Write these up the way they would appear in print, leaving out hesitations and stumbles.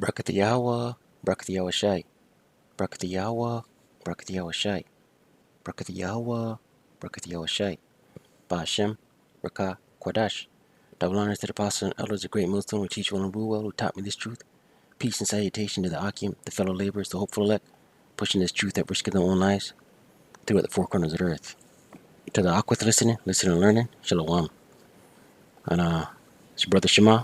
Brakat Yahawah, Brakat Yahawashi, Brakat Yahawah, Brakat Yahawashi, Brakat Yahawah, Brakat Yahawashi, Bahasham, Raka, Qadash. Double honors to the apostles and elders, the great millstone who teach well and rule well, who taught me this truth. Peace and salutation to the Akim, the fellow laborers, the hopeful elect, pushing this truth at risk of their own lives throughout the four corners of the earth. To the Akwith listening and learning, Shalom. And it's your brother Shema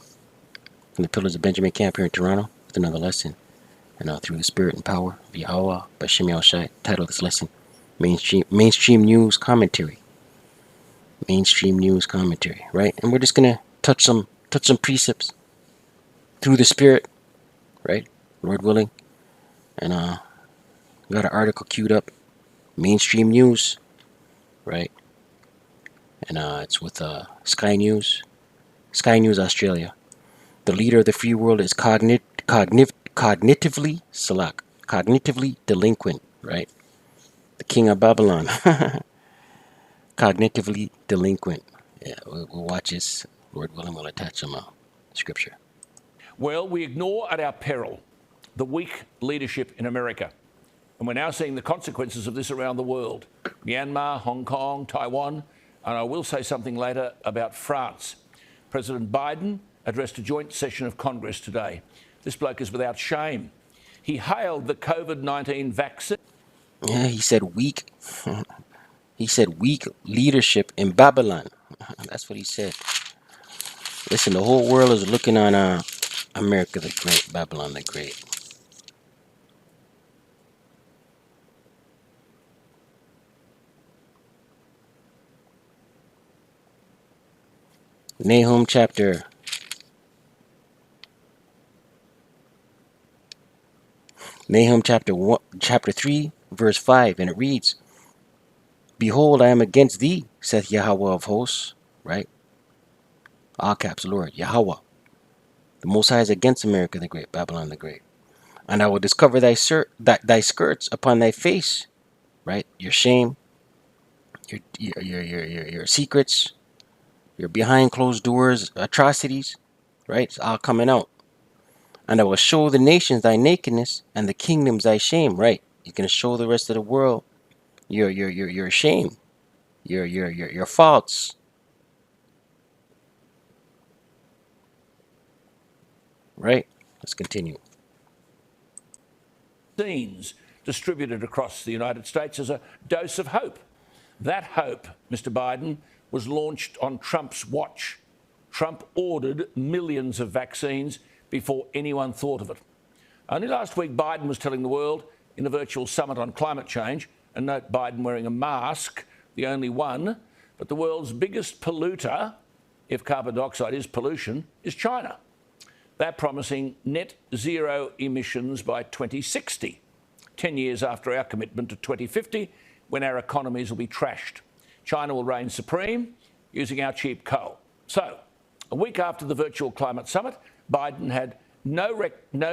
from the Pillars of Benjamin Camp here in Toronto with another lesson. And through the spirit and power of Yahawah by Shem Yahawashi, title of this lesson, Mainstream News Commentary. Mainstream News Commentary, right? And we're just gonna touch some precepts through the spirit, right? Lord willing. And got an article queued up, Mainstream News, right? And it's with Sky News Australia. The leader of the free world is cognitively delinquent, right? The king of Babylon, cognitively delinquent. Yeah, we'll watch this. Lord willing, we'll attach some scripture. Well, we ignore at our peril the weak leadership in America. And we're now seeing the consequences of this around the world. Myanmar, Hong Kong, Taiwan, and I will say something later about France. President Biden addressed a joint session of Congress today. This bloke is without shame. He hailed the COVID-19 vaccine. Yeah, he said weak. He said weak leadership in Babylon. That's what he said. Listen, the whole world is looking on America the Great, Babylon the Great. Nahum chapter 3, verse 5, and it reads, Behold, I am against thee, saith Yahawah of hosts, right? All caps, Lord, Yahawah. The Most High is against America the Great, Babylon the Great. And I will discover thy skirts upon thy face, right? Your shame, your secrets, your behind closed doors atrocities, right? It's all coming out. And I will show the nations thy nakedness and the kingdoms thy shame, right? You're gonna show the rest of the world your shame, your faults. Right? Let's continue. Vaccines distributed across the United States as a dose of hope. That hope, Mr. Biden, was launched on Trump's watch. Trump ordered millions of vaccines before anyone thought of it. Only last week, Biden was telling the world in a virtual summit on climate change, and note Biden wearing a mask, the only one, but the world's biggest polluter, if carbon dioxide is pollution, is China. They're promising net zero emissions by 2060, 10 years after our commitment to 2050, when our economies will be trashed. China will reign supreme using our cheap coal. So, a week after the virtual climate summit, Biden had no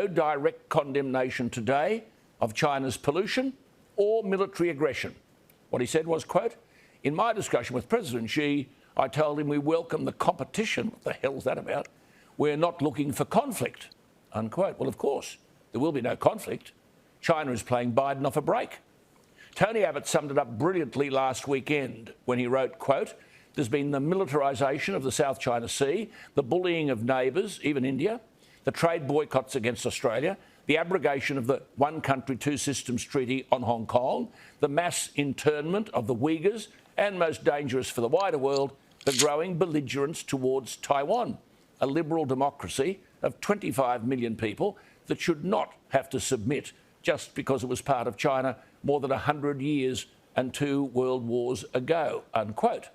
direct condemnation today of China's pollution or military aggression. What he said was, quote, in my discussion with President Xi, I told him we welcome the competition. What the hell's that about? We're not looking for conflict, unquote. Well, of course, there will be no conflict. China is playing Biden off a break. Tony Abbott summed it up brilliantly last weekend when he wrote, quote, there's been the militarisation of the South China Sea, the bullying of neighbours, even India, the trade boycotts against Australia, the abrogation of the One Country, Two Systems Treaty on Hong Kong, the mass internment of the Uyghurs, and most dangerous for the wider world, the growing belligerence towards Taiwan, a liberal democracy of 25 million people that should not have to submit just because it was part of China more than 100 years and 2 world wars ago, unquote.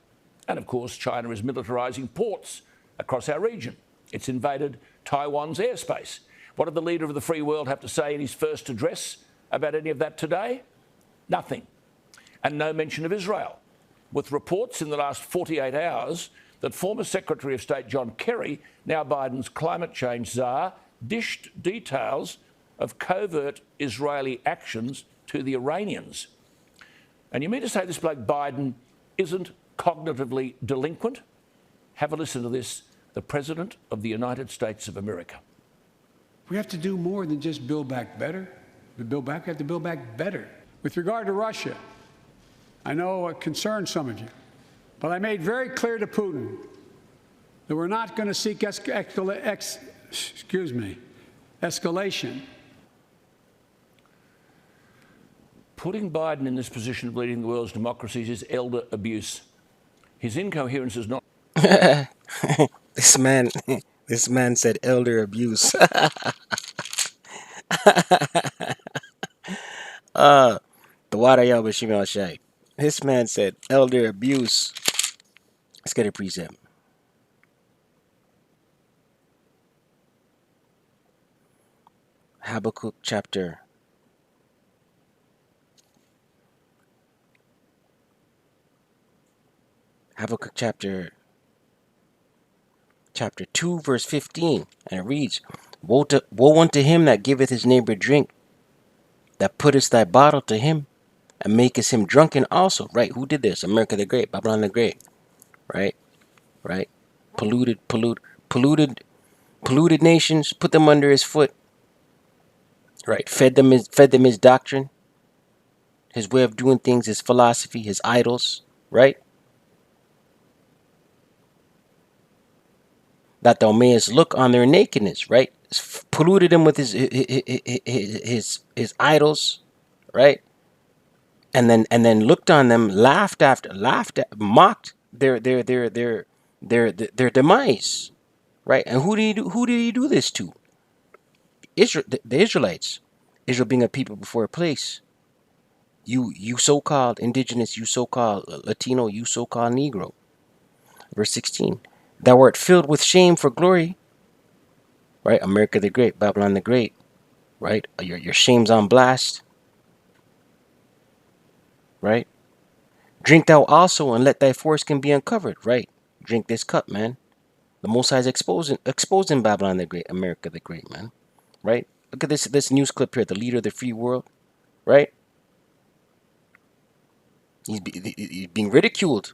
And of course, China is militarising ports across our region. It's invaded Taiwan's airspace. What did the leader of the free world have to say in his first address about any of that today? Nothing. And no mention of Israel, with reports in the last 48 hours that former Secretary of State John Kerry, now Biden's climate change czar, dished details of covert Israeli actions to the Iranians. And you mean to say this bloke Biden isn't cognitively delinquent? Have a listen to this, the President of the United States of America. We have to do more than just build back better. We have to build back better. With regard to Russia, I know it concerns some of you, but I made very clear to Putin that we're not going to seek escalation. Putting Biden in this position of leading the world's democracies is elder abuse. His incoherence is not... This man said elder abuse. The water Yahawashi. This man said elder abuse. Let's get a precept. Habakkuk chapter 2, verse 15, and it reads, woe unto him that giveth his neighbor drink, that puttest thy bottle to him, and makest him drunken also. Right? Who did this? America the Great, Babylon the Great. Right? Polluted nations, put them under his foot. Right? Fed them his doctrine, his way of doing things, his philosophy, his idols. Right? That thou mayest look on their nakedness. Right? Polluted them with his idols. Right? And then looked on them, laughed at, mocked their demise, right? And who did he do this to? Israel, the Israelites. Israel being a people before a place. You so-called indigenous, you so-called Latino, you so-called Negro. Verse 16. Thou art filled with shame for glory, right? America the Great, Babylon the Great, right? Your shame's on blast. Right? Drink thou also, and let thy foreskin be uncovered. Right? Drink this cup, man. The Most High is exposing Babylon the Great, America the Great, man. Right? Look at this news clip here. The leader of the free world. Right? He's being ridiculed.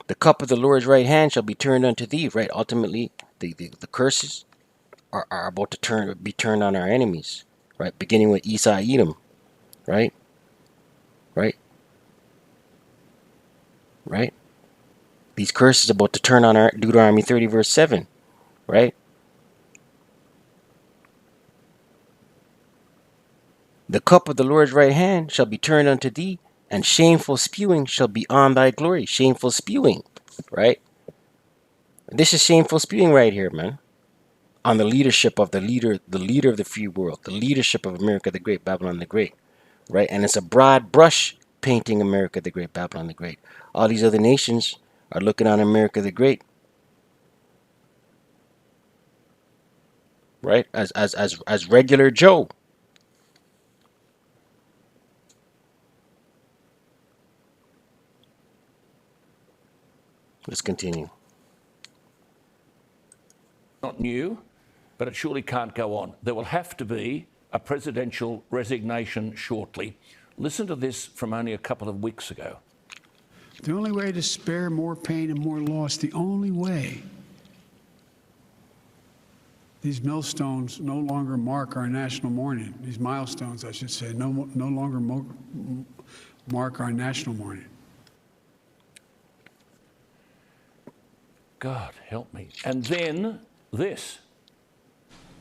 The cup of the Lord's right hand shall be turned unto thee. Right? Ultimately, the curses are about to be turned on our enemies. Right? Beginning with Esau, Edom. Right? These curses are about to turn on our Deuteronomy 30, verse 7. Right? The cup of the Lord's right hand shall be turned unto thee, and shameful spewing shall be on thy glory. Shameful spewing. Right? This is shameful spewing right here, man. On the leadership of the leader of the free world, the leadership of America the Great, Babylon the Great. Right? And it's a broad brush painting America the Great, Babylon the Great. All these other nations are looking on America the Great, right? As regular Joe. Let's continue. Not new, but it surely can't go on. There will have to be a presidential resignation shortly. Listen to this from only a couple of weeks ago. The only way to spare more pain and more loss, the only way. These millstones no longer mark our national mourning. These milestones, I should say, no longer mark our national mourning. God help me. And then this.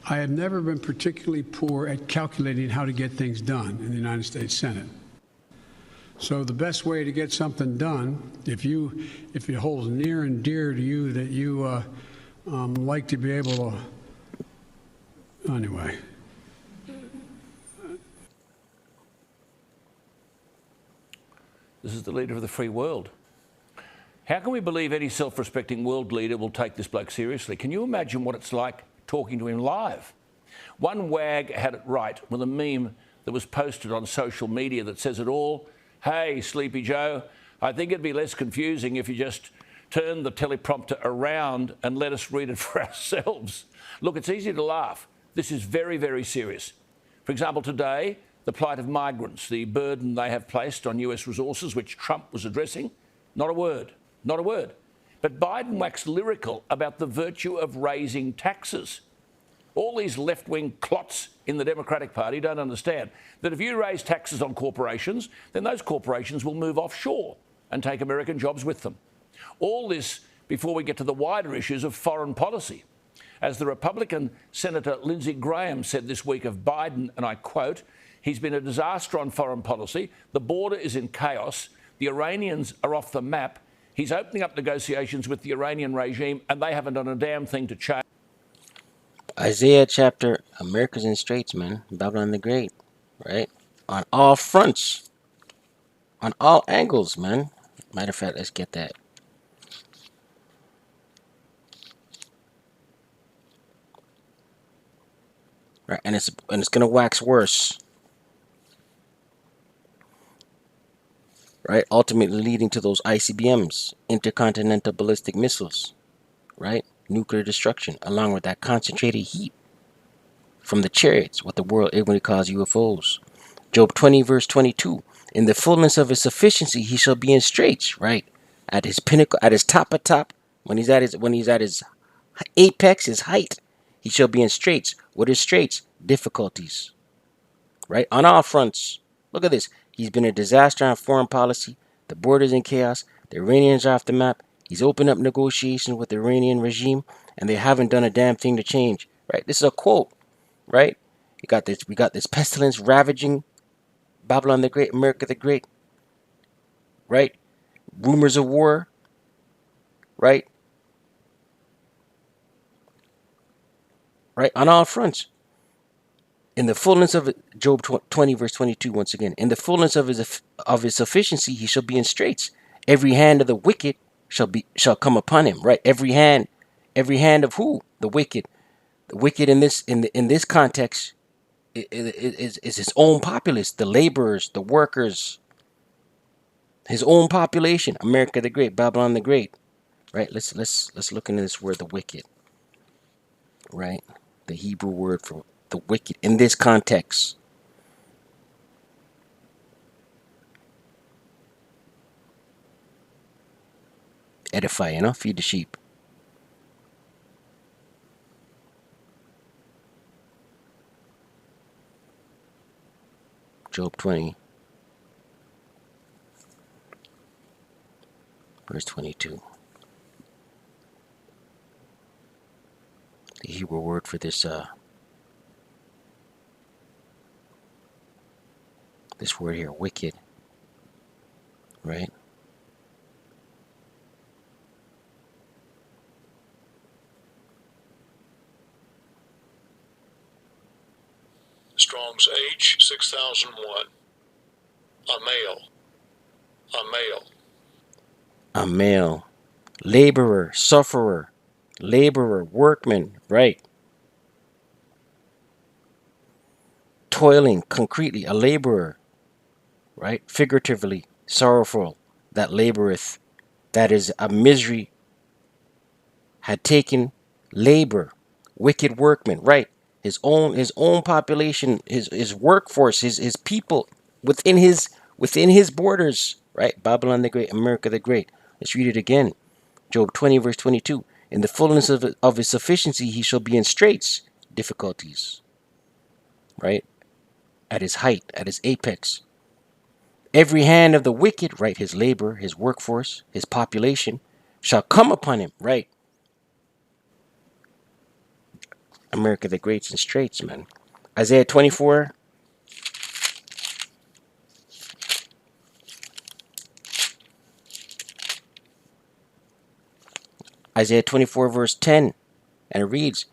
I have never been particularly poor at calculating how to get things done in the United States Senate. So the best way to get something done, if it holds near and dear to you that you like to be able to, anyway. This is the leader of the free world. How can we believe any self-respecting world leader will take this bloke seriously? Can you imagine what it's like talking to him live? One wag had it right with a meme that was posted on social media that says it all. Hey, Sleepy Joe, I think it'd be less confusing if you just turned the teleprompter around and let us read it for ourselves. Look, it's easy to laugh. This is very, very serious. For example, today, the plight of migrants, the burden they have placed on US resources, which Trump was addressing, not a word, not a word. But Biden waxed lyrical about the virtue of raising taxes. All these left-wing clots in the Democratic Party don't understand that if you raise taxes on corporations, then those corporations will move offshore and take American jobs with them. All this before we get to the wider issues of foreign policy. As the Republican Senator Lindsey Graham said this week of Biden, and I quote, "He's been a disaster on foreign policy. The border is in chaos. The Iranians are off the map. He's opening up negotiations with the Iranian regime, and they haven't done a damn thing to change." Isaiah chapter, America's in straits, man. Babylon the Great, right? On all fronts, on all angles, man. Matter of fact, let's get that. Right, and it's gonna wax worse. Right, ultimately leading to those ICBMs, intercontinental ballistic missiles, right? Nuclear destruction, along with that concentrated heat from the chariots, what the world everybody calls UFOs. Job 20 verse 22. In the fullness of his sufficiency, he shall be in straits, right? At his pinnacle, at his top of top, when he's at his apex, his height, he shall be in straits. What is straits? Difficulties, right? On all fronts. Look at this. He's been a disaster on foreign policy. The border's in chaos. The Iranians are off the map. He's opened up negotiations with the Iranian regime, and they haven't done a damn thing to change, right? This is a quote, right? We got this pestilence ravaging Babylon the Great, America the Great, right? Rumors of war, right? Right, on all fronts. In the fullness of it, Job 20 verse 22, once again, in the fullness of his sufficiency, he shall be in straits. Every hand of the wicked shall come upon him, right? Every hand of who? The wicked. The wicked in this context is his own populace, the laborers, the workers, his own population. America the Great, Babylon the Great, right? Let's look into this word, the wicked, right? The Hebrew word for the wicked in this context. Edify, feed the sheep. Job 20 verse 22. The Hebrew word for this this word here, wicked, right? Strong's H 6001. A male. A male. Laborer, sufferer, workman, right? Toiling concretely, a laborer, right? Figuratively, sorrowful, that laboreth, that is a misery, had taken labor, wicked workman, right? His own population, his workforce, his people within his borders, right? Babylon the Great, America the Great. Let's read it again. Job 20 verse 22. In the fullness of his sufficiency, he shall be in straits, difficulties, right? At his height, at his apex. Every hand of the wicked, right? His labor, his workforce, his population, shall come upon him, right? America the Great's in straits, man. Isaiah 24. Isaiah 24 verse 10. And it reads,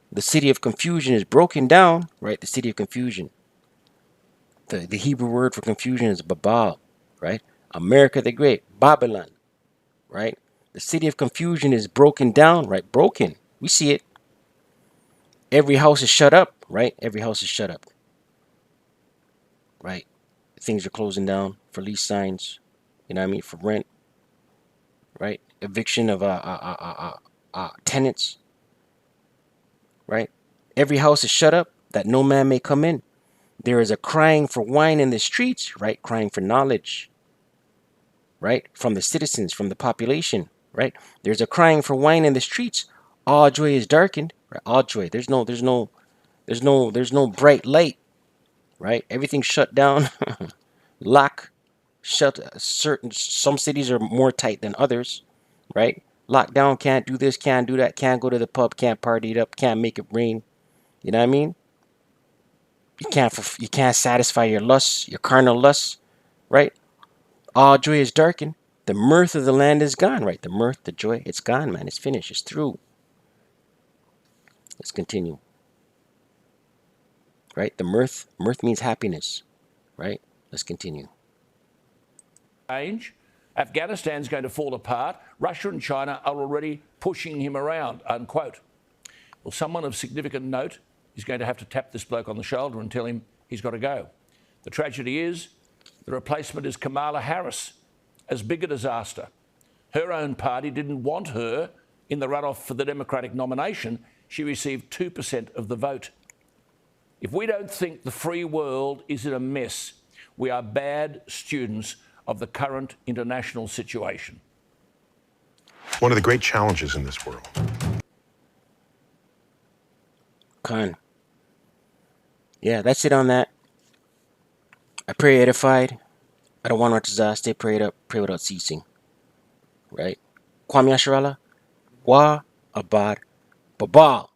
the city of confusion is broken down, right? The city of confusion. The Hebrew word for confusion is Babal, right? America the Great, Babylon, right? The city of confusion is broken down, right? Broken. We see it. Every house is shut up, right? Every house is shut up, right? Things are closing down for lease signs, for rent, right? Eviction of tenants, right? Every house is shut up that no man may come in. There is a crying for wine in the streets, right? Crying for knowledge, right? From the citizens, from the population, right? There's a crying for wine in the streets. All joy is darkened, right? All joy. There's no bright light, right? Everything's shut down, lock, shut. Some cities are more tight than others, right? Locked down, can't do this, can't do that, can't go to the pub, can't party it up, can't make it rain. You know what I mean? You can't satisfy your lusts, your carnal lusts, right? All joy is darkened. The mirth of the land is gone, right? The mirth, the joy, it's gone, man. It's finished. It's through. Let's continue. Right? The mirth means happiness, right? Let's continue. Change. Afghanistan's going to fall apart. Russia and China are already pushing him around, unquote. Well, someone of significant note is going to have to tap this bloke on the shoulder and tell him he's got to go. The tragedy is the replacement is Kamala Harris. As big a disaster. Her own party didn't want her in the runoff for the Democratic nomination. She received 2% of the vote. If we don't think the free world is in a mess, we are bad students of the current international situation. One of the great challenges in this world. Khan. Yeah, that's it on that. I pray edified. I don't want to stay prayed up, pray without ceasing. Right? Kwame Asharala. Wa Abad Babal.